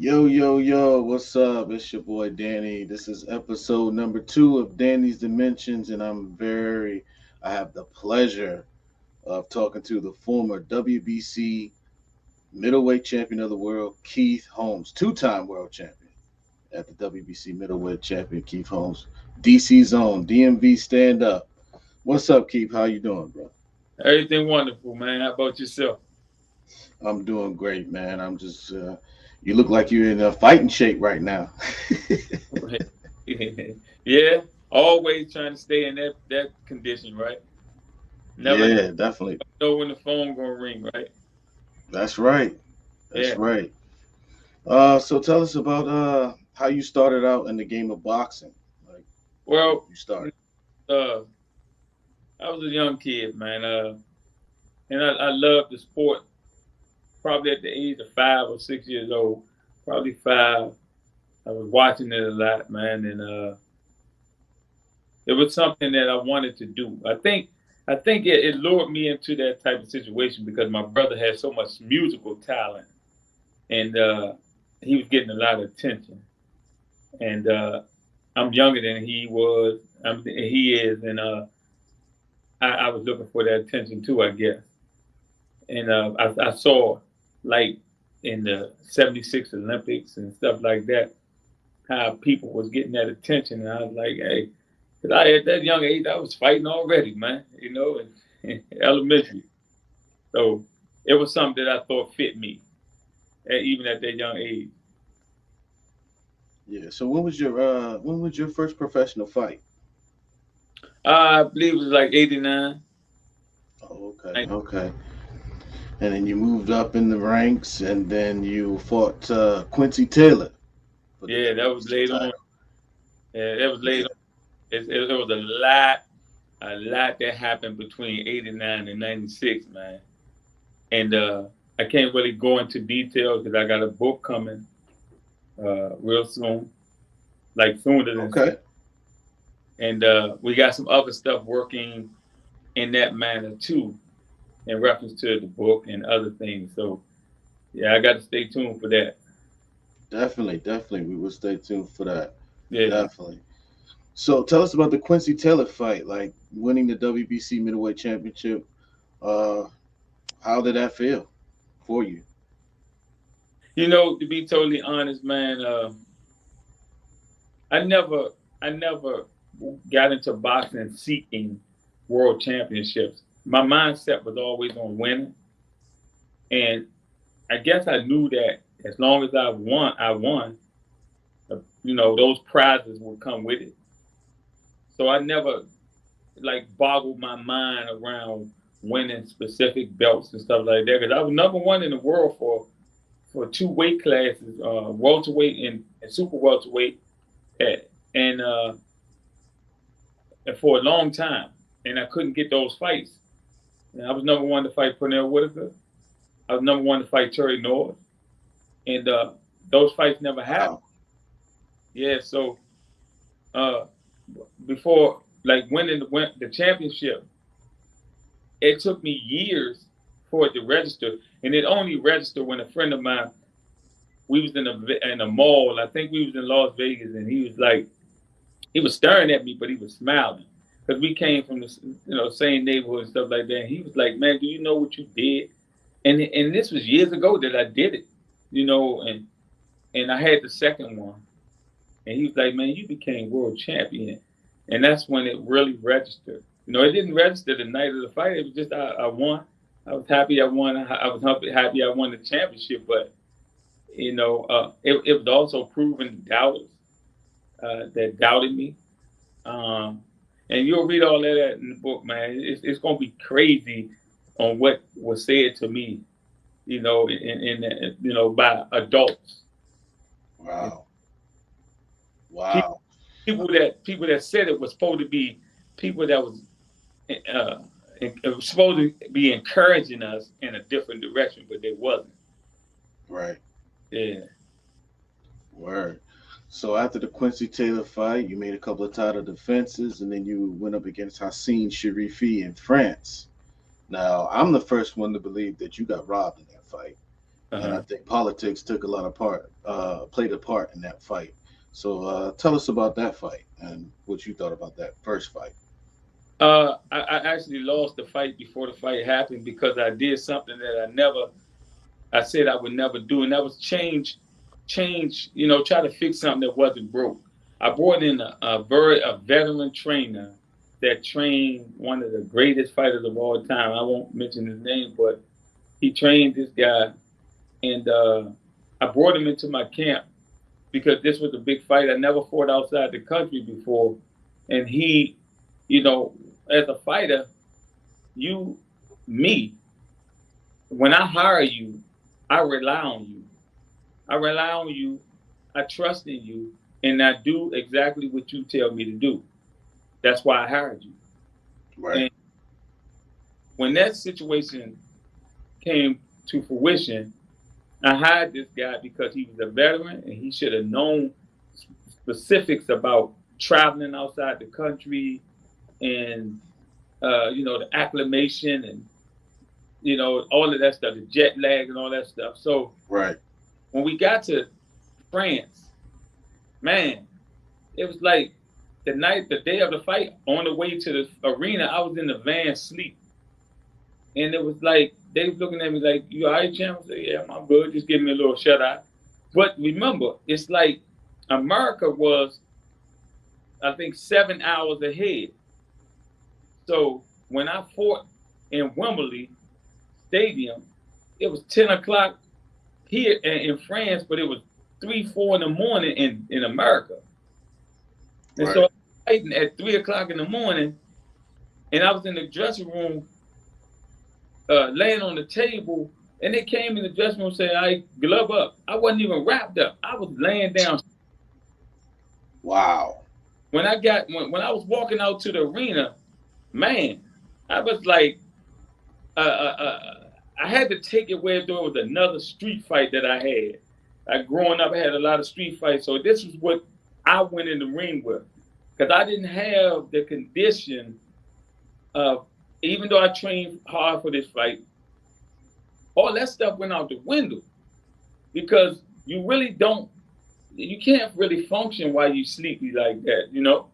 Yo, yo, yo, what's up? It's your boy Danny. This is episode number 2 of Danny's Dimensions, and I have the pleasure of talking to the former WBC middleweight champion of the world, Keith Holmes, two-time world champion at the WBC middleweight champion, Keith Holmes. DC's own, DMV stand up. What's up, Keith? How you doing, bro? Everything wonderful, man. How about yourself? I'm doing great, man. You look like you're in a fighting shape right now. Yeah, always trying to stay in that condition, right? Never Yeah, definitely. know when the phone gonna ring, right? That's right. That's Yeah. right. So tell us about how you started out in the game of boxing. Like Well, you started. uh, I was a young kid, man, and I loved the sport. Probably at the age of 5 or 6 years old, probably five. I was watching it a lot, man, and it was something that I wanted to do. I think it lured me into that type of situation because my brother had so much musical talent, and he was getting a lot of attention. And I'm younger than he was. He is, and I was looking for that attention too, I guess. And I saw, like, in the '76 Olympics and stuff like that, how people was getting that attention, and I was like, hey, because I at that young age I was fighting already, man. In elementary. So it was something that I thought fit me, even at that young age. Yeah. So when was your first professional fight? I believe it was like '89. Oh, okay. Okay. And then you moved up in the ranks, and then you fought Quincy Taylor for the Yeah, that was WBC late on. title. Yeah, that was late Yeah. on. It was a lot that happened between '89 and '96, man. And I can't really go into details because I got a book coming real soon, like sooner than Okay. soon. And we got some other stuff working in that manner too, in reference to the book and other things. So yeah, I got to stay tuned for that. Definitely, definitely. We will stay tuned for that. Yeah. Definitely. So tell us about the Quincy Taylor fight, like winning the WBC middleweight championship. Uh, how did that feel for you? To be totally honest, man, I never, I never got into boxing seeking world championships. My mindset was always on winning, and I guess I knew that as long as I won, I won. Those prizes would come with it. So I never like boggled my mind around winning specific belts and stuff like that because I was number one in the world for two weight classes, welterweight and super welterweight, and for a long time, and I couldn't get those fights. And I was number one to fight Pernell Whitaker. I was number one to fight Terry North, and those fights never happened. Wow. Yeah, so uh, before like winning the championship, it took me years for it to register, and it only registered when a friend of mine, we was in a mall. I think we was in Las Vegas, and he was staring at me, but he was smiling because we came from the same neighborhood and stuff like that. And he was like, "Man, do you know what you did?" And this was years ago that I did it, and I had the second one, and he was like, "Man, you became world champion," and that's when it really registered. It didn't register the night of the fight. It was just I won. I was happy I won. I was happy I won the championship, but it was also proven doubters that doubted me. Um, and you'll read all of that in the book, man. It's going to be crazy on what was said to me, by adults. Wow. Pe- Wow. people that said it was supposed to be people that was it was supposed to be encouraging us in a different direction, but they wasn't. Right. Yeah. Word. So after the Quincy Taylor fight, you made a couple of title defenses, and then you went up against Hassine Sharifi in France. Now, I'm the first one to believe that you got robbed in that fight. and I Uh-huh. think politics took a lot of played a part in that fight. So tell us about that fight and what you thought about that first fight. I actually lost the fight before the fight happened because I did something that I said I would never do, and that was change, try to fix something that wasn't broke. I brought in a veteran trainer that trained one of the greatest fighters of all time. I won't mention his name, but he trained this guy, and I brought him into my camp because this was a big fight. I never fought outside the country before, and he, you know, as a fighter, you, me, when I hire you, I rely on you. I rely on you. I trust in you, and I do exactly what you tell me to do. That's why I hired you. Right. And when that situation came to fruition, I hired this guy because he was a veteran and he should have known specifics about traveling outside the country and the acclimation and all of that stuff, the jet lag and all that stuff. So Right. when we got to France, man, it was like the day of the fight, on the way to the arena, I was in the van sleep. And it was like, they was looking at me like, you all right, champ? I said, yeah, I'm good. Just give me a little shut eye. But remember, it's like America was, I think, 7 hours ahead. So when I fought in Wembley Stadium, it was 10 o'clock here in France, but it was 3, 4 in the morning in America. And so I Right. was fighting at 3 o'clock in the morning, and I was in the dressing room, laying on the table, and they came in the dressing room saying, "I glove up." I wasn't even wrapped up. I was laying down. Wow. When I was walking out to the arena, man, I was like, uh, uh, uh, I had to take it where there was another street fight that I had. Growing up, I had a lot of street fights, so this is what I went in the ring with, because I didn't have the condition of, even though I trained hard for this fight, all that stuff went out the window because you can't really function while you sleepy like that. So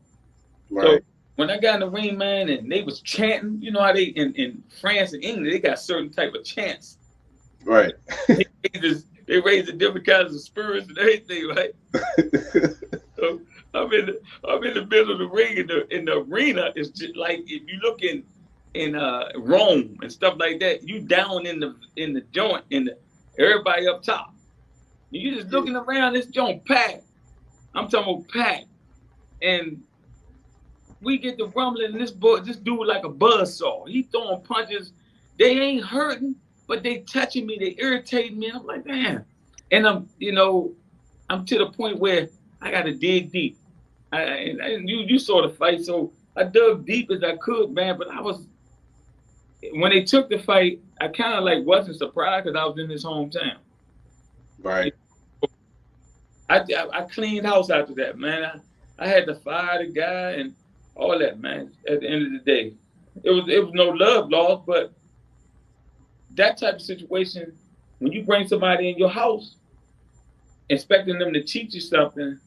Right. when I got in the ring, man, and they was chanting, you know how they in France and England, they got certain type of chants. Right. They raise the different kinds of spirits and everything, right? So I'm in the middle of the ring in the arena. It's just like if you look in Rome and stuff like that, you down in the joint and everybody up top. You just looking around, this joint packed. I'm talking about packed. And we get to rumbling, and this dude like a buzzsaw. He throwing punches. They ain't hurting, but they touching me. They irritating me. And I'm like, man. And I'm to the point where I got to dig deep. And you saw the fight, so I dug deep as I could, man. But when they took the fight, I kind of like wasn't surprised because I was in his hometown. Right. I cleaned house after that, man. I had to fire the guy and all that, man. At the end of the day, it was no love lost, but that type of situation, when you bring somebody in your house, expecting them to teach you something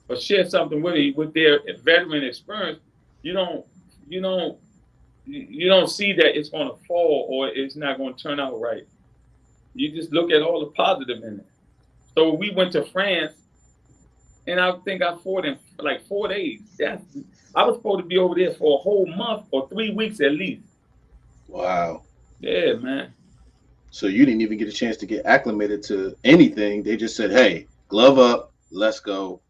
or share something with you with their veteran experience, you don't you don't you don't see that it's going to fall or it's not going to turn out right. You just look at all the positive in it. So we went to France, and I think I fought in like 4 days. I was supposed to be over there for a whole month or 3 weeks at least. Wow. Yeah, man. So you didn't even get a chance to get acclimated to anything. They just said, "Hey, glove up, let's go."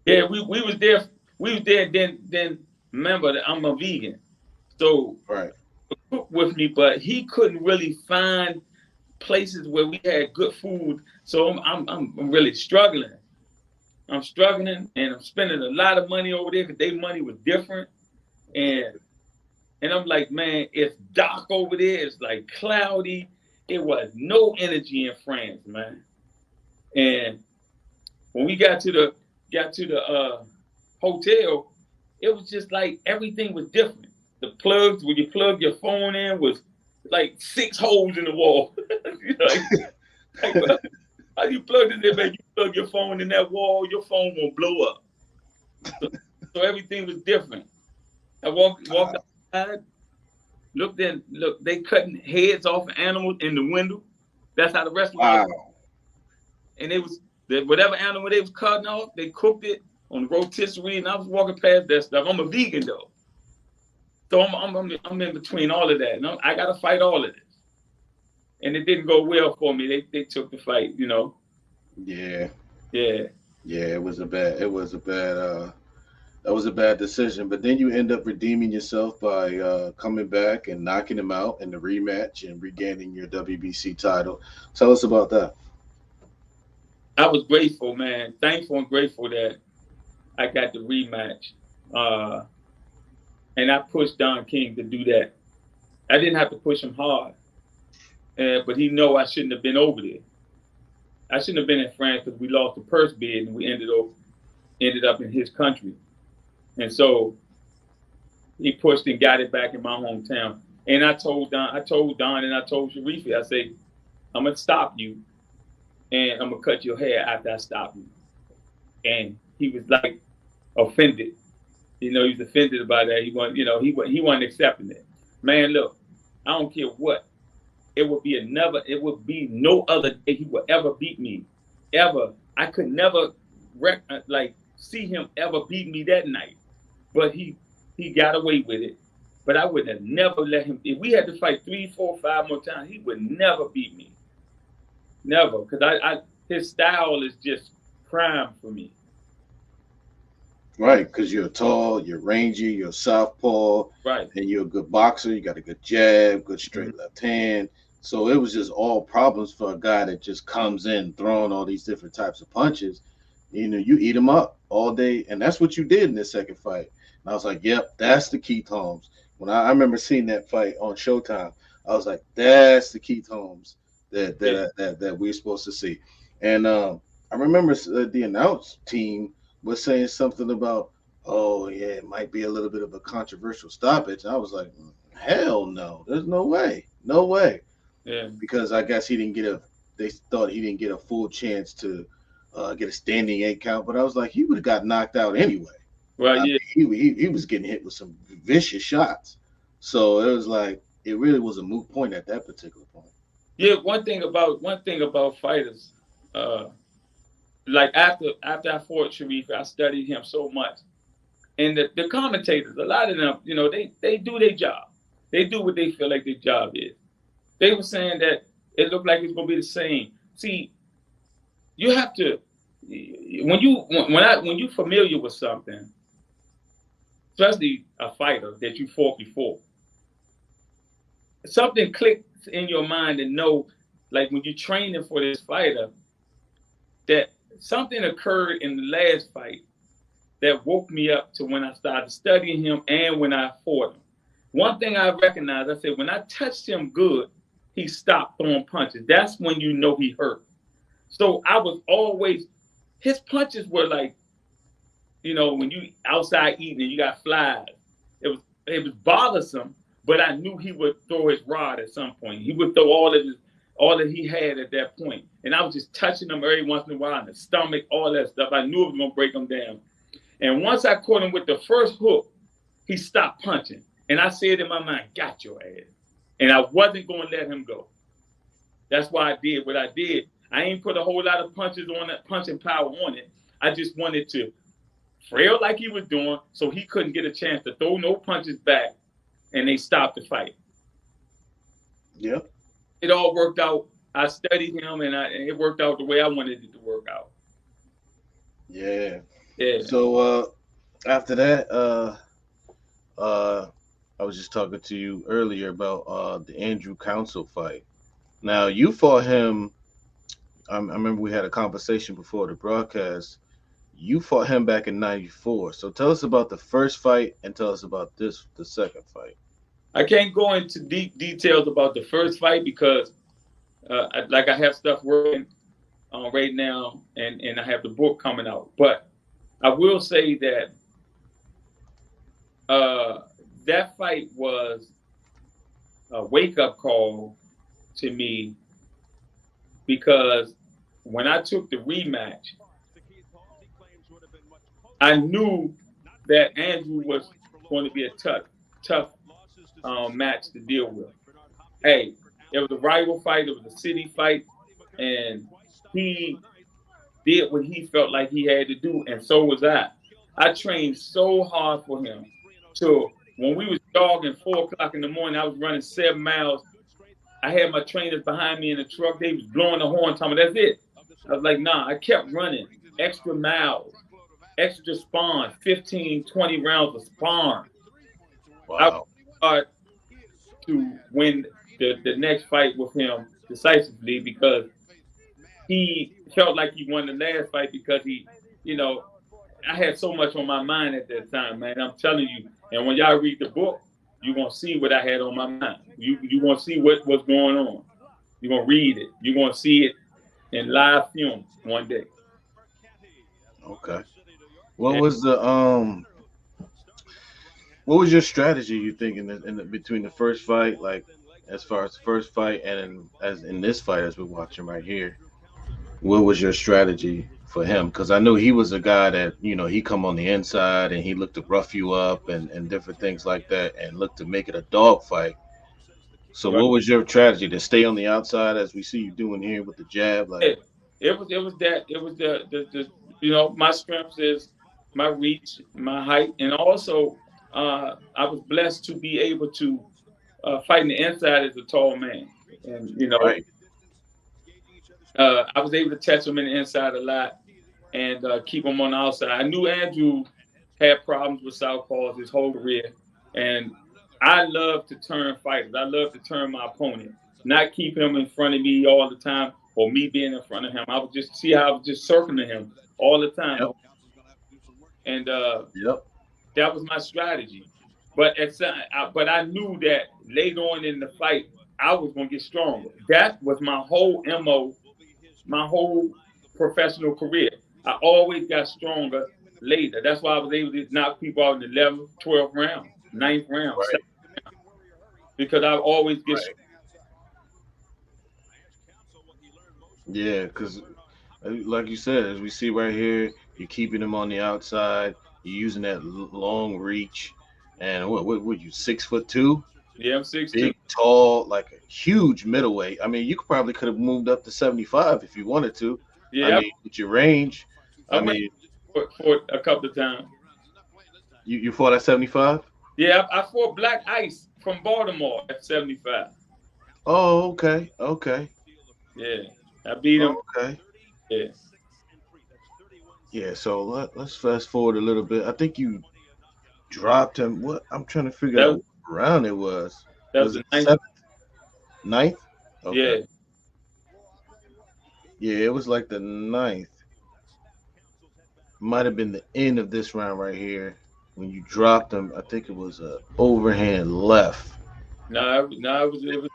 Yeah, we was there. We was there. Then remember that I'm a vegan, so Right. cook with me, but he couldn't really find places where we had good food. So I'm really struggling. I'm struggling, and I'm spending a lot of money over there because their money was different. And I'm like, man, it's dark over there. It's like cloudy. It was no energy in France, man. And when we got to the hotel, it was just like everything was different. The plugs, when you plug your phone in, was like 6 holes in the wall. You know, Like, well, how you plug this in, man? You plug your phone in that wall, your phone won't blow up. So everything was different. I walked outside, look, they cutting heads off of animals in the window. That's how the restaurant was. Wow. And it was whatever animal they was cutting off, they cooked it on the rotisserie, and I was walking past that stuff. I'm a vegan though, so I'm in between all of that. And I got to fight all of this, and it didn't go well for me. They took the fight, Yeah. Yeah. Yeah, that was a bad decision. But then you end up redeeming yourself by coming back and knocking him out in the rematch and regaining your WBC title. Tell us about that. I was grateful, man, thankful and grateful that I got the rematch, and I pushed Don King to do that. I didn't have to push him hard, but he know I shouldn't have been over there. I shouldn't have been in France because we lost the purse bid and we ended up in his country. And so he pushed and got it back in my hometown. And I told Don and I told Sharifi, I say, I'm gonna stop you and I'm gonna cut your hair after I stop you. And he was like offended. He was offended about that. He wasn't accepting it. Man, look, I don't care what. It would be no other day he would ever beat me. Ever. I could never see him ever beat me that night. But he got away with it. But I would have never let him. If we had to fight 3, 4, 5 more times, he would never beat me. Never. Because his style is just prime for me. Right, because you're tall, you're rangy, you're southpaw, right, and you're a good boxer. You got a good jab, good straight left hand. So it was just all problems for a guy that just comes in throwing all these different types of punches. You eat him up all day, and that's what you did in this second fight. And I was like, yep, that's the Keith Holmes. When I remember seeing that fight on Showtime, I was like, that's the Keith Holmes that we're supposed to see. And I remember the announce team was saying something about, oh yeah, it might be a little bit of a controversial stoppage. And I was like, hell no, there's no way. Yeah. Because I guess they thought he didn't get a full chance to get a standing 8 count. But I was like, he would have got knocked out anyway. Well, yeah. He was getting hit with some vicious shots. So it was like, it really was a moot point at that particular point. Yeah, one thing about fighters, like after I fought Sharif, I studied him so much. And the commentators, a lot of them, they do their job. They do what they feel like their job is. They were saying that it looked like it's gonna be the same. See, you have to when you're familiar with something, especially a fighter that you fought before, something clicks in your mind and know, like when you're training for this fighter, that something occurred in the last fight that woke me up to when I started studying him and when I fought him. One thing I recognized, I said, when I touched him good, he stopped throwing punches. That's when you know he hurt. So I was always, his punches were like, when you outside eating and you got flies, it was bothersome, but I knew he would throw his rod at some point. He would throw all that he had at that point. And I was just touching him every once in a while in the stomach, all that stuff. I knew it was going to break him down. And once I caught him with the first hook, he stopped punching. And I said in my mind, got your ass. And I wasn't going to let him go. That's why I did what I did. I ain't put a whole lot of punches on that punching power on it. I just wanted to frail like he was doing so he couldn't get a chance to throw no punches back, and they stopped the fight. Yep. It all worked out. I studied him, and it worked out the way I wanted it to work out. Yeah. Yeah. So after that, I was just talking to you earlier about the Andrew Council fight. Now you fought him. I remember we had a conversation before the broadcast. You fought him back in '94. So tell us about the first fight and tell us about the second fight. I can't go into deep details about the first fight because, I have stuff working on right now, and I have the book coming out. But I will say that that fight was a wake-up call to me because when I took the rematch, I knew that Andrew was going to be a tough match to deal with. Hey, it was a rival fight. It was a city fight, and he did what he felt like he had to do, and so was I. I trained so hard for him. So when we was jogging 4 o'clock in the morning, I was running 7 miles. I had my trainers behind me in the truck. They was blowing the horn, telling me that's it. I was like, nah. I kept running extra miles, extra spawn, 15, 20 rounds of spawn. Wow. I started to win the next fight with him decisively because he felt like he won the last fight because you know, I had so much on my mind at that time, man. I'm telling you. And when y'all read the book, you're gonna see what I had on my mind. You gonna see what was going on. You're gonna read it. You're gonna see it in live film one day. Okay. What And was the what was your strategy? You think between the first fight, like as far as the first fight and as in this fight as we're watching right here, what was your strategy for him? Because I know he was a guy that he come on the inside and he looked to rough you up and different things like that and looked to make it a dog fight. So right, what was your strategy to stay on the outside as we see you doing here with the jab? Like, it was the my strength is my reach, my height, and also I was blessed to be able to fight in the inside as a tall man, and right, I was able to touch him in the inside a lot and keep him on the outside. I knew Andrew had problems with southpaws his whole career, and I love to turn fighters. I love to turn my opponent, not keep him in front of me all the time or me being in front of him. I would just see how I was just circling him all the time, yep, and yep, that was my strategy. But I knew that later on in the fight, I was gonna get stronger. That was my whole mo, my whole professional career. I always got stronger later. That's why I was able to knock people out in the 11th, 12th round, ninth round, right, because I always get right. Yeah, because like you said, as we see right here, you're keeping him on the outside. You're using that long reach, and what would you 6'2"? yeah, I'm 6'2". Big, tall, like a huge middleweight. I mean, you could have moved up to 75 if you wanted to. I Yeah, mean, with your range, I I went mean, for a couple of times. you fought at 75. Yeah, I fought Black Ice from Baltimore at 75. Oh, okay, okay, Yeah, I beat him. okay. Yeah, Yeah, so let's fast forward a little bit. I think you dropped him. What I'm trying to figure that out was what round it was. that was Was the it ninth. seventh, ninth? Okay. Yeah, Yeah, it was like the ninth. Might have been the end of this round right here when you dropped him. I think it was a overhand left. no, it was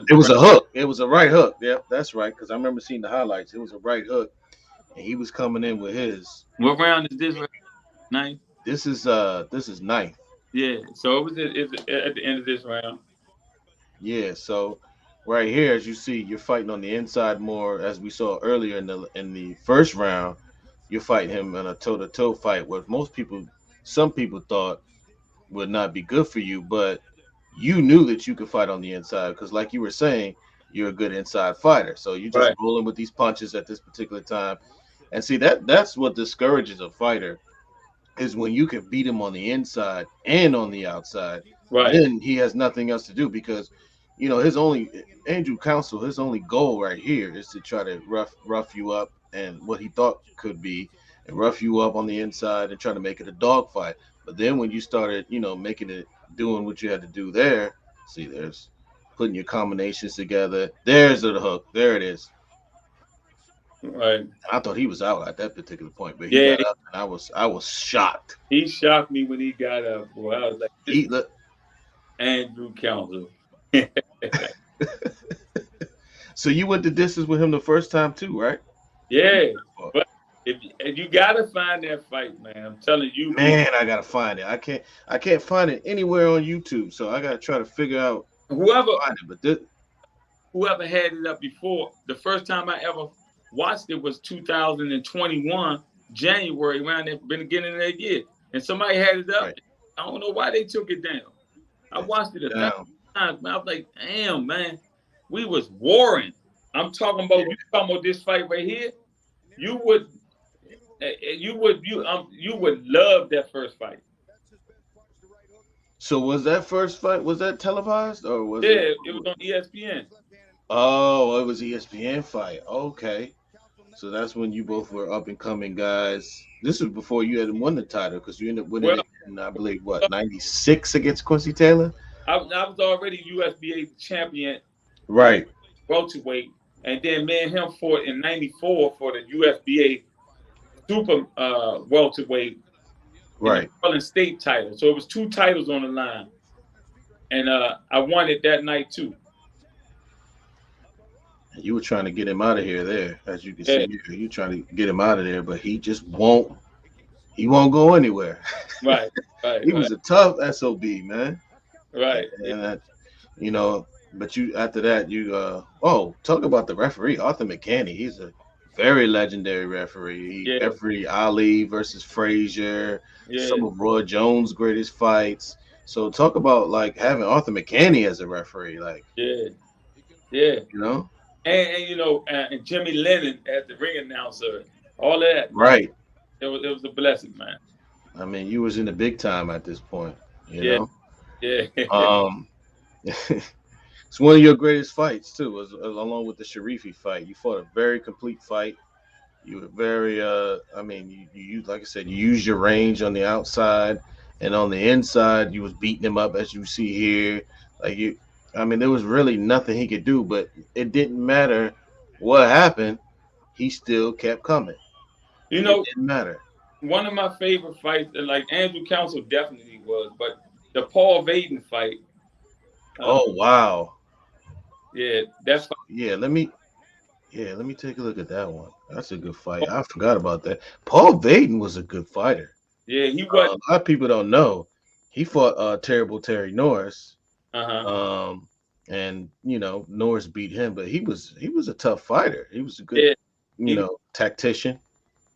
It was a hook. It was a right hook. Yep, that's right. Because I remember seeing the highlights. It was a right hook, and he was coming in with his. what round is this? Round? Ninth. This is ninth. Yeah, so at the end of this round. Yeah, so right here, as you see, you're fighting on the inside more, as we saw earlier in the first round. You're fighting him in a toe-to-toe fight, where some people thought would not be good for you, but you knew that you could fight on the inside because, like you were saying, you're a good inside fighter. So you're just Right, rolling with these punches at this particular time, and see that's what discourages a fighter is when you can beat him on the inside and on the outside, right, then he has nothing else to do because his only Andrew Council, his only goal right here is to try to rough you up and what he thought could be and rough you up on the inside and try to make it a dogfight. But then when you started, making it doing what you had to do there, see there's putting your combinations together. There's the hook. There it is. right. I thought he was out at that particular point, but he Yeah, got up and I was shocked. he shocked me when he got up. Boy, I was like, this is He look. Andrew Council. Yeah, So you went the distance with him the first time too, right? but if you gotta find that fight, man, I'm telling you, be Man, I gotta find it. I can't find it anywhere on YouTube, so I gotta try to figure out how to whoever find it. But this, whoever had it up before. The first time I ever watched it was 2021 January, around the beginning of that year, and somebody had it up. Right. I don't know why they took it down. I They took watched it it a thousand down. times, man. I was like, damn, man, we was warring. I'm talking about Yeah. you talking about this fight right here. You would you would love that first fight. So was that first fight, was that televised or was it? Yeah, it was on ESPN. Oh, it was ESPN fight. Okay. So that's when you both were up and coming guys. This was before you had won the title because you ended up winning Well, it in, I believe, what, 96 against Quincy Taylor? I was already USBA champion Right. welterweight, and then me and him fought in '94 for the USBA super welterweight in the Right. Maryland State title. So it was two titles on the line, and I won it that night too. You were trying to get him out of here there, as you can Yeah, see. You trying to get him out of there, but he just won't. He won't go anywhere. right, right, He right, was a tough SOB, man. right. Yeah, And that, you know, but you after that you talk about the referee, Arthur McKinney. He's a very legendary referee. He yeah, refereed Ali versus Frazier, yeah, some of Roy Jones' greatest fights. So talk about like having Arthur McKinney as a referee, like, yeah, yeah. you know? And you know, and Jimmy Lennon as the ring announcer, all of that, man. Right. It was a blessing, man. I mean, you was in the big time at this point, you Yeah, know? yeah, Um it's one of your greatest fights too, along with the Sharifi fight. You fought a very complete fight. You were very, I mean, you like I said, you used your range on the outside, and on the inside, you was beating him up as you see here. Like I mean, there was really nothing he could do, but it didn't matter what happened. He still kept coming. you It know, didn't matter. one of my favorite fights, like Andrew Council definitely was, but the Paul Vaden fight, uh, Oh wow. yeah, that fight, Yeah, let me take a look at that one. That's a good fight. I forgot about that. Paul Vaden was a good fighter. yeah, he was, A lot of people don't know. He fought terrible Terry Norris. uh-huh, Um, and Norris beat him, but he was a tough fighter. He was a good, yeah, he tactician.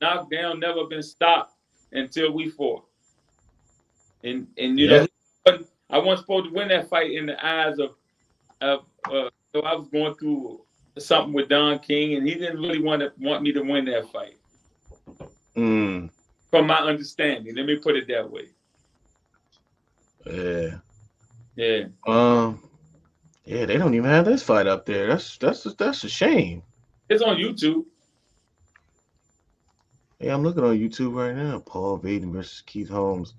knocked down, never been stopped until we fought, and Yeah, I wasn't supposed to win that fight in the eyes of so I was going through something with Don King, and he didn't really want me to win that fight, mm, from my understanding. Let me put it that way. yeah. Yeah, Um, yeah. They don't even have this fight up there. That's a shame. it's on YouTube. Yeah, I'm looking on YouTube right now. Paul Vaden versus Keith Holmes.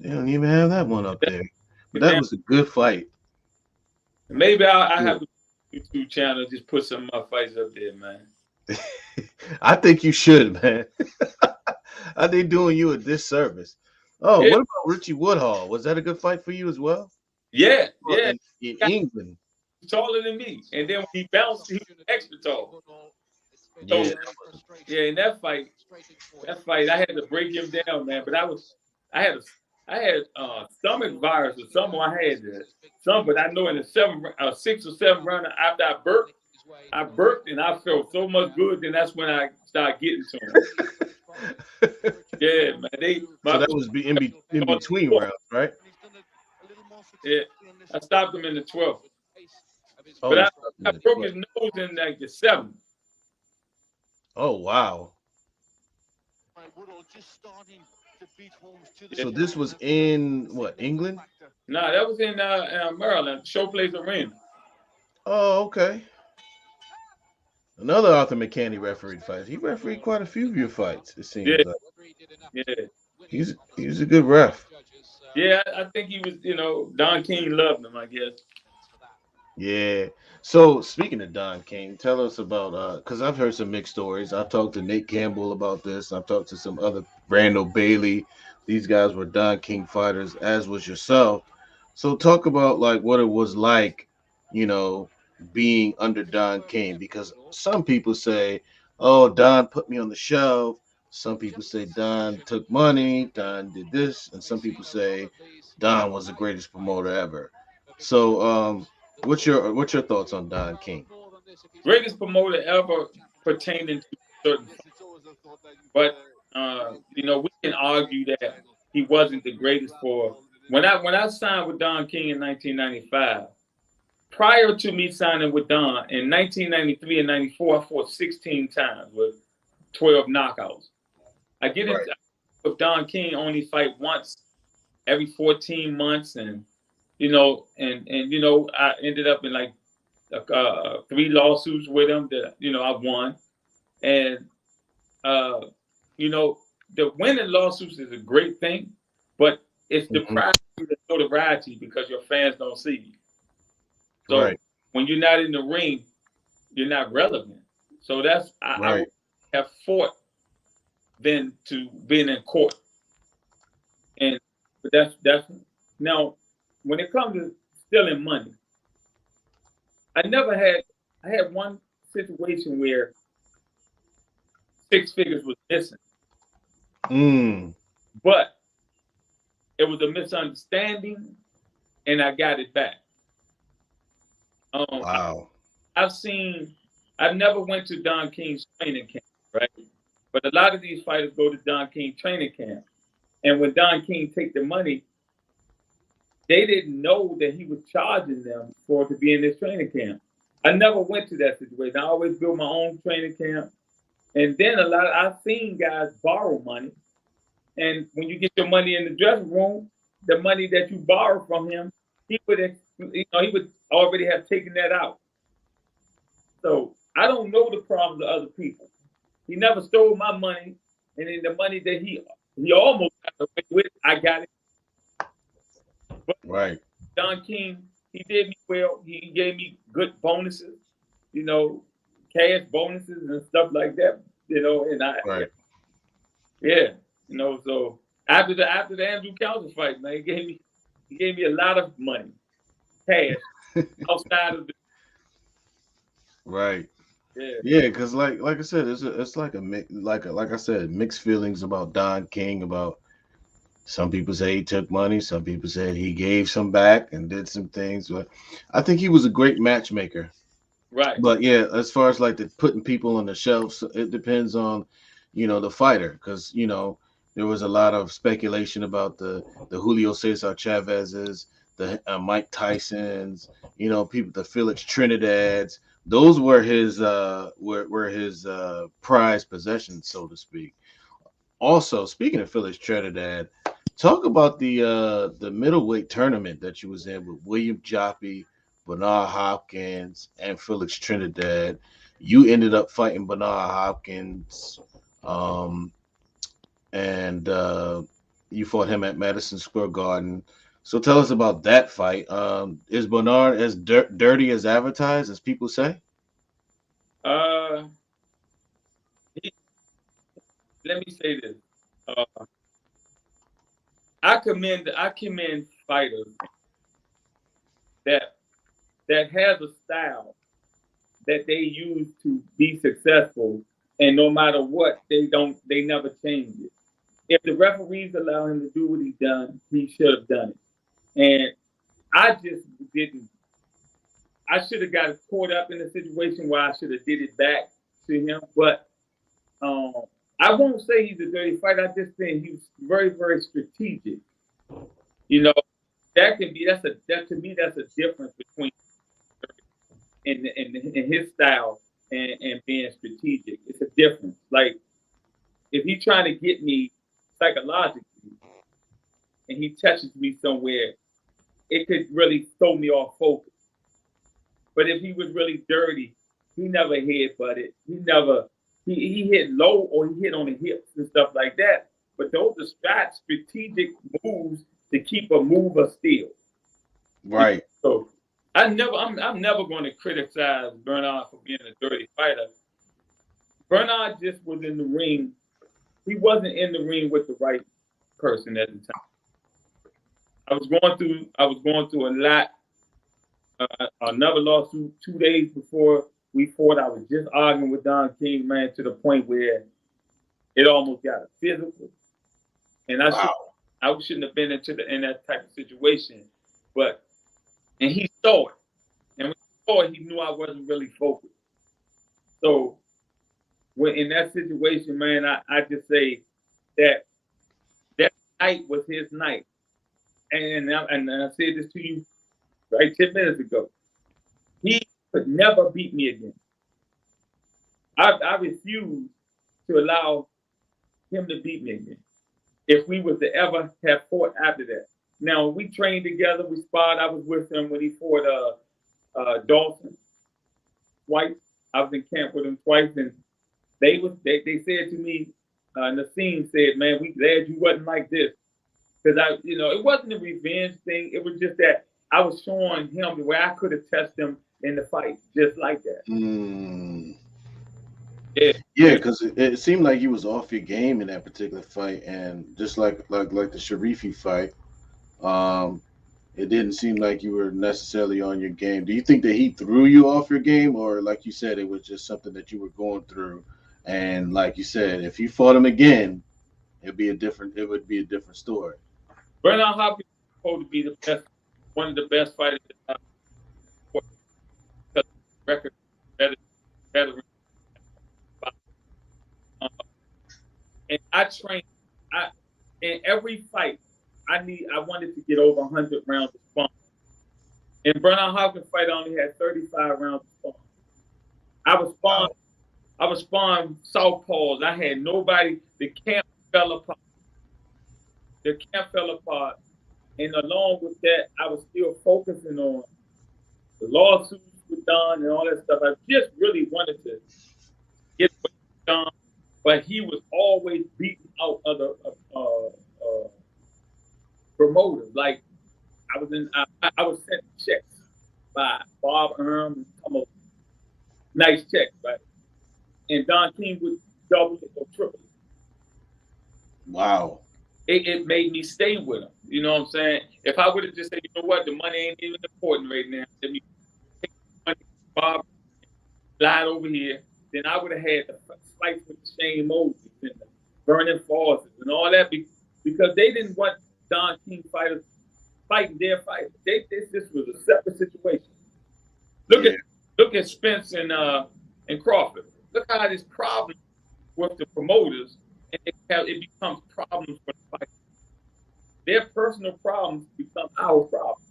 They don't even have that one up there. But that Now, was a good fight. maybe I Good. have a YouTube channel. Just put some of my fights up there, man. I think you should, man. I think doing you a disservice. Oh, Yeah, what about Richie Woodhall? Was that a good fight for you as well? yeah, Well, yeah. in He England. got taller than me, and then when he bounced, he was extra tall. Yeah. So yeah, in that fight, I had to break him down, man. But I had a, I had stomach virus or something. I had some, but I know in the 6 or 7 round after I burped and I felt so much good. Then that's when I started getting to him. Yeah, man. So that was in between rounds, right? Yeah, I stopped him in the 12th, Oh, but you I, stopped him I in the broke 12th. his nose in like the 7th. Oh, wow. Yeah. So this was in what, England? Nah, that was in Maryland, Showplace Arena. Oh, okay. Another Arthur McKinney refereed fight. He refereed quite a few of your fights, it Yeah, seems like. yeah, He's a good ref. yeah. I think he was, Don King loved him, I guess. Yeah. So speaking of Don King, tell us about because I've heard some mixed stories. I've talked to Nate Campbell about this. I've talked to some other Brando Bailey. These guys were Don King fighters, as was yourself. So talk about like what it was like, you know, being under Don King, because some people say, "Oh, Don put me on the shelf." Some people say Don took money, Don did this, and some people say Don was the greatest promoter ever. So, What's your thoughts on Don King? Greatest promoter ever pertaining to certain fight. But we can argue that he wasn't the greatest for when I signed with Don King in 1995. Prior to me signing with Don in 1993 and 94, I fought 16 times with 12 knockouts. I get Right. into with Don King only fight once every 14 months, and I ended up in like 3 lawsuits with him that I won, and uh, you know the winning lawsuits is a great thing, but it's Hmm. depriving you of notoriety because your fans don't see you. So Right. when you're not in the ring, you're not relevant. So I would Right. have fought than to being in court. And but that's now when it comes to stealing money, I never had I had one situation where 6 figures was missing, Mm. but it was a misunderstanding and I got it back. Um, I, Wow. I've seen I've never went to Don King's training camp, right? But a lot of these fighters go to Don King training camp. And when Don King take the money, they didn't know that he was charging them for to be in this training camp. I never went to that situation. I always built my own training camp. And then I've seen guys borrow money. And when you get your money in the dressing room, the money that you borrow from him, he would already have taken that out. So I don't know the problems of other people. He never stole my money, and then the money that he almost got away with, I got it. But Right. Don King, he did me well. He gave me good bonuses, you know, cash bonuses and stuff like that. And Right. yeah, so after the Andrew Council fight, man, he gave me a lot of money, cash outside of the Right. yeah. Yeah, because like I said, it's like a like I said, mixed feelings about Don King. About some people say he took money, some people said he gave some back and did some things. But I think he was a great matchmaker. Right. But yeah, as far as like the putting people on the shelves, it depends on, the fighter, because there was a lot of speculation about the Julio Cesar Chavez's, the Mike Tyson's, people, the Felix Trinidad's. Those were his prized possessions, so to speak. Also, speaking of Felix Trinidad, talk about the middleweight tournament that you was in with William Joppy, Bernard Hopkins, and Felix Trinidad. You ended up fighting Bernard Hopkins, um, and you fought him at Madison Square Garden. So tell us about that fight. Is Bernard as dirty as advertised, as people say? Uh, he, Let me say this. Uh, I commend fighters that has a style that they use to be successful, and no matter what, they never change it. If the referees allow him to do what he done, he should have done it. And I just didn't. I should have got caught up in a situation where I should have did it back to him. But um, I won't say he's a dirty fighter. I just think he's very, very strategic. You know, that to me that's a difference between in his style and being strategic. It's a difference. Like if he's trying to get me psychologically and he touches me somewhere, it could really throw me off focus. But if he was really dirty, he never headbutted. He hit low or he hit on the hips and stuff like that. But those are strategic moves to keep a mover still. Right. So I'm never going to criticize Bernard for being a dirty fighter. Bernard just was in the ring. He wasn't in the ring with the right person at the time. I was going through a lot. Another lawsuit 2 days before we fought. I was just arguing with Don King, man, to the point where it almost got a physical, and Wow. I shouldn't have been in that type of situation. But and he saw it. or he knew I wasn't really focused. So when in that situation, man, I just say that that night was his night. And I said this to you right 10 minutes ago. He could never beat me again. I refuse to allow him to beat me again. If we was to ever have fought after that. Now we trained together, we sparred. I was with him when he fought Dawson twice. I was in camp with him twice, and they said to me, Nassim said, "Man, we glad you wasn't like this." Because it wasn't a revenge thing. It was just that I was showing him the way I could have tested him in the fight, just like that. Yeah, Yeah, because it seemed like you was off your game in that particular fight, and just like the Sharifi fight, um, it didn't seem like you were necessarily on your game. Do you think that he threw you off your game, or like you said, it was just something that you were going through, and like you said, if you fought him again, it would be a different story. Bernard Hopkins is supposed to be the best, one of the best fighters that I've fought because record better, better. Uh, and I trained. I in every fight. I wanted to get over 100 rounds of sparring. In Bernard Hopkins fight, I only had 35 rounds of sparring. I was sparring. Wow. I was sparring southpaws. I had nobody. The camp fell apart. The camp fell apart. And along with that, I was still focusing on the lawsuits were done and all that stuff. I just really wanted to get what done, but he was always beating out other promoters. Like I was sent checks by Bob Erm and some of nice checks, right? And Don King would double it or triple it. Wow. It made me stay with him. You know what I'm saying? If I would have just said, you know what, the money ain't even important right now. Let me take the money, Bob, slide over here. Then I would have had the fights with Shane Moses and the Vernon Forces and all that because they didn't want Don King fighters fighting their fighters. This was a separate situation. Yeah. Look at Spence and Crawford. Look how this problem with the promoters and it becomes problems for the fighters. Their personal problems become our problems.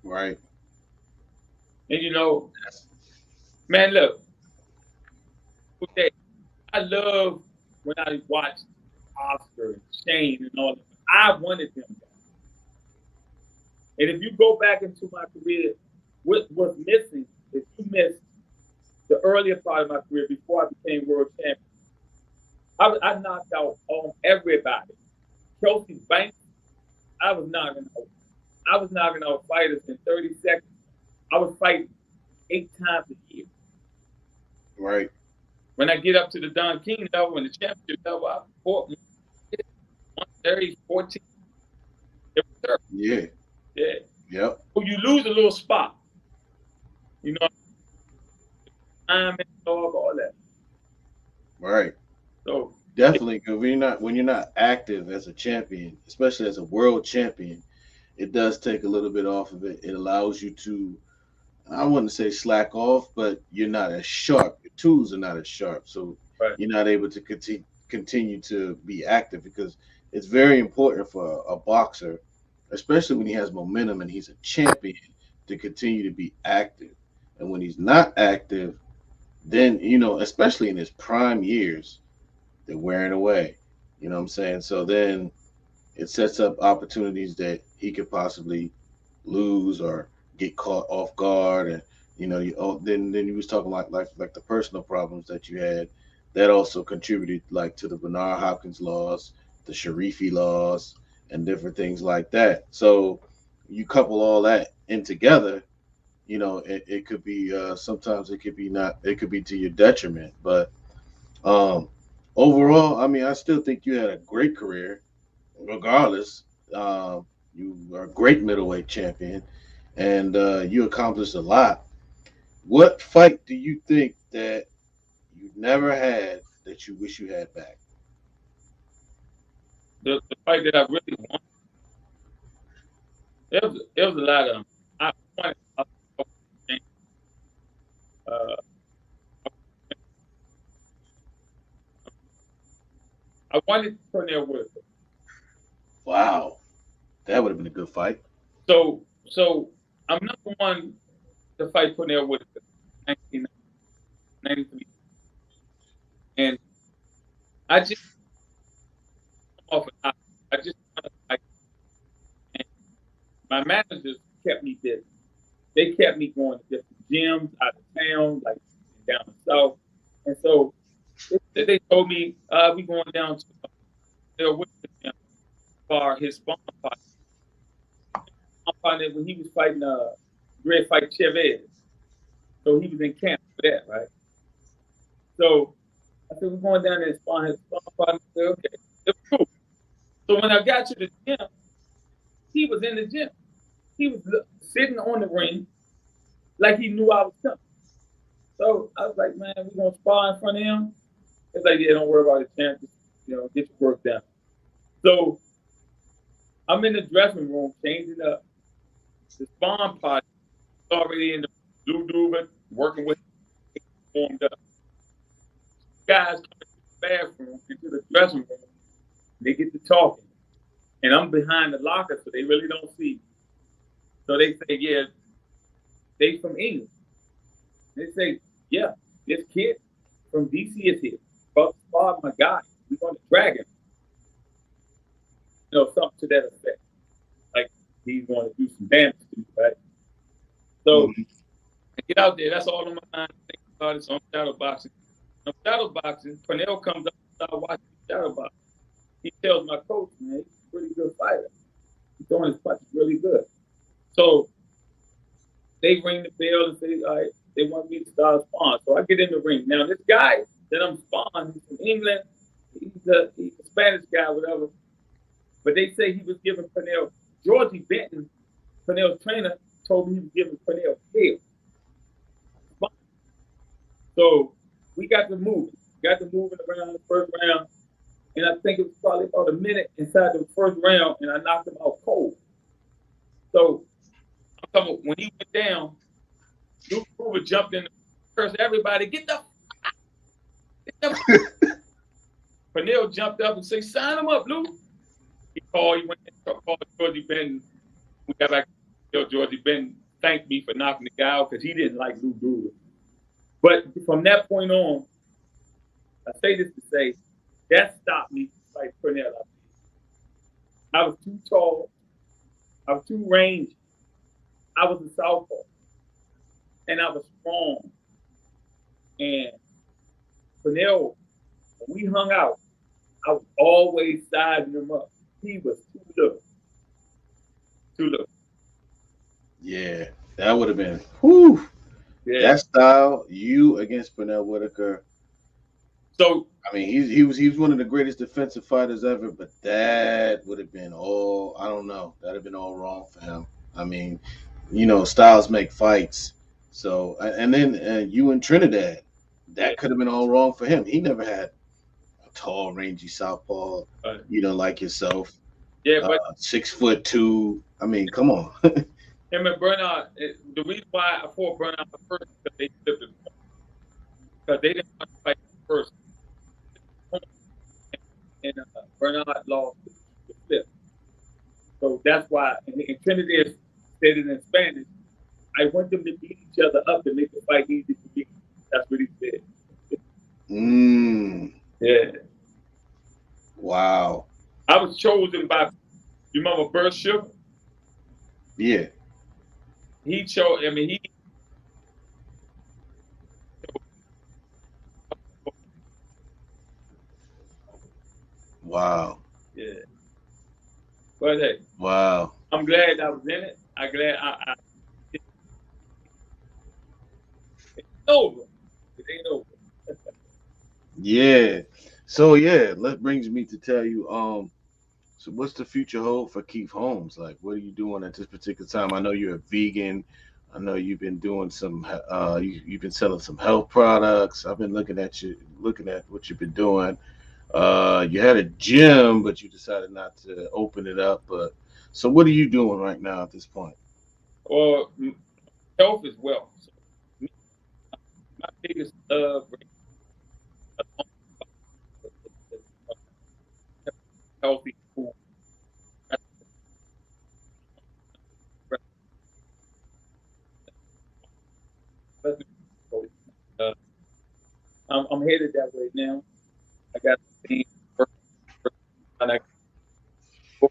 Right. And man, look, okay, I love when I watched Oscar and Shane and all that. I wanted them back. And if you go back into my career, what was missing is you missed the earlier part of my career before I became world champion. I knocked out everybody. Kelsey Banks, I was knocking out fighters in 30 seconds. I was fighting 8 times a year. Right. When I get up to the Don King level and the championship level, I fought 130, 14. Yeah. Yeah. Yep. So you lose a little spot. Time and all that. Right. So Definitely, because when you're not active as a champion, especially as a world champion, it does take a little bit off of it. It allows you to, I wouldn't say slack off, but you're not as sharp. Your tools are not as sharp, so right. you're not able to continue to be active because it's very important for a boxer, especially when he has momentum and he's a champion, to continue to be active. And when he's not active, then especially in his prime years, they're wearing away. You know what I'm saying? So then it sets up opportunities that he could possibly lose or get caught off guard, and then you was talking like the personal problems that you had that also contributed like to the Bernard Hopkins laws, the Sharifi laws, and different things like that. So you couple all that in together, it could be sometimes it could be not it could be to your detriment, but um overall, I mean, I still think you had a great career regardless. You are a great middleweight champion, and you accomplished a lot. What fight do you think that you never had that you wish you had back? The fight that I really wanted, it was a lot of them. I wanted Uh, I wanted Pernell Whitaker. Wow, that would have been a good fight. So I'm number one to fight Pernell Whitaker, 1993, and I just come off an I just wanted to fight. And my managers kept me busy. They kept me going to different gyms out of town, like down south, and so they told me we going down to Pernell Whitaker gym for his spawn fight. I'm finding when he was fighting Red Fight Chavez. So he was in camp for that, right? So I said, we're going down there and spawn his spawn fight. I said, okay. It was cool. So when I got to the gym, he was in the gym. He was sitting on the ring like he knew I was coming. So I was like, man, we're gonna spar in front of him. It's like, yeah, don't worry about the champ. Get your work done. So I'm in the dressing room changing up. The spawn party is already in the blue duvet, working with warmed up. Guys come into the bathroom, into the dressing room, they get to talking. And I'm behind the locker, so they really don't see me. So they say, yeah, they from England. They say, yeah, this kid from DC is here. About to spar my guy. We're going to drag him. Something to that effect. Like he's going to do some damage to you, right? So I get out there. That's all on my mind. Think about it. So I'm shadow boxing. Shadow boxing, Pernell comes up and starts watching shadow boxing. He tells my coach, man, he's a pretty good fighter. He's throwing his punches really good. So they ring the bell and say, all right, they want me to start a spawn. So I get in the ring. Now, this guy that I'm spawning, he's from England. He's a Spanish guy, whatever. But they say he was giving Pernell, Georgie Benton, Pernell's trainer, told me he was giving Pernell hell. So we got to moving around the first round. And I think it was probably about a minute inside the first round, and I knocked him out cold. So I'm talking when he went down, Luke Hoover jumped in first. Everybody, get the Pernell jumped up and said, sign him up, Luke. He went and called Georgie Benton. We got back to Georgie Benton thanked me for knocking the guy out because he didn't like Luke Hoover. But from that point on, I say this to say, that stopped me from fighting Pernell. I was too tall. I was too rangy. I was a southpaw. And I was strong. And Pernell, when we hung out, I was always sizing him up. He was too little. Too little. Yeah, that would have been, whew. Yeah. That style, you against Pernell Whitaker. So I mean, he was one of the greatest defensive fighters ever, but that would have been all, I don't know, that'd have been all wrong for him. I mean, styles make fights. So and then you in Trinidad, that could have been all wrong for him. He never had a tall, rangy southpaw, like yourself. Yeah, but 6'2". I mean, come on. Him and Bernard, the reason why I fought Bernard first because they flipped it. Because they didn't want to fight first. And Bernard lost the flip. So that's why, and Trinidad said it in Spanish, I want them to beat each other up to make the fight easy for me. That's what he said. Yeah. Wow. I was chosen by, you remember Bert Sugar? Yeah. He chose, he. Wow. Yeah. But hey. Wow. I'm glad I was in it. I'm glad it's over. It ain't over. Yeah. So that brings me to tell you, so what's the future hold for Keith Holmes? Like, what are you doing at this particular time? I know you're a vegan. I know you've been doing some, you've been selling some health products. I've been looking at what you've been doing. You had a gym, but you decided not to open it up. But so, what are you doing right now at this point? Well, health is wealth. So biggest healthy food. I'm headed that way now. I got things and I go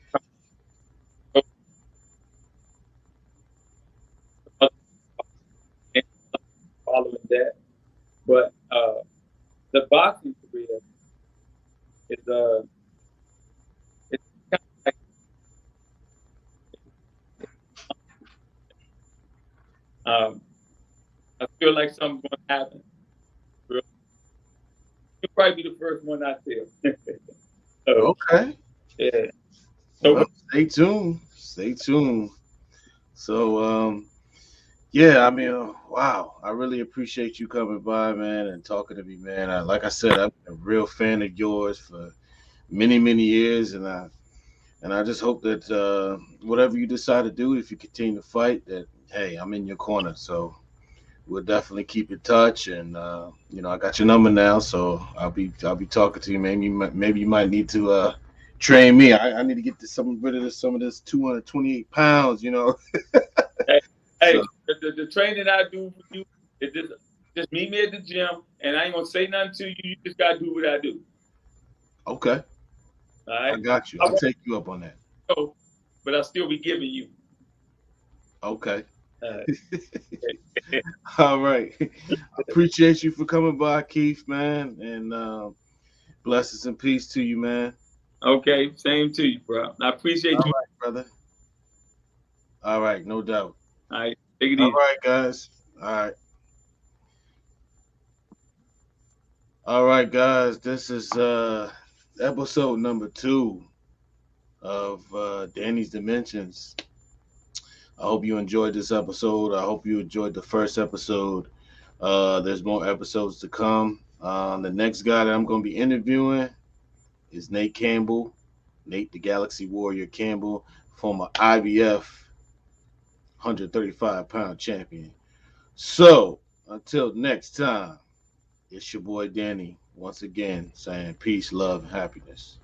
following that. But the boxing career is it's kind of like um, I feel like something's going to happen. You'll probably be the first one I tell. So Okay. yeah. So Well, stay tuned. Stay tuned. So, yeah, I mean, wow, I really appreciate you coming by, man, and talking to me, man. Like I said, I've been a real fan of yours for many, many years, and I just hope that whatever you decide to do, if you continue to fight, that hey, I'm in your corner. So we'll definitely keep in touch, and I got your number now, so I'll be talking to you. Maybe you might need to train me. I need to get rid of some of this 228 pounds. hey, So hey, the training I do for you is just meet me at the gym, and I ain't gonna say nothing to you. You just gotta do what I do. okay, All I right. got you. I I'll won't take you up on that. know, but I'll still be giving you. Okay. Uh, All right. Appreciate you for coming by, Keith, man, and blessings and peace to you, man. okay, same to you, bro. I appreciate All you. right, brother. All right, no doubt. All right, take it All easy. right, guys. All right. All right, guys. This is episode number 2 of Danny's Dimensions. I hope you enjoyed this episode. I hope you enjoyed the first episode. There's more episodes to come. The next guy that I'm going to be interviewing is Nate Campbell, Nate the Galaxy Warrior Campbell, former IBF 135-pound champion. So, until next time, it's your boy Danny once again saying peace, love, and happiness.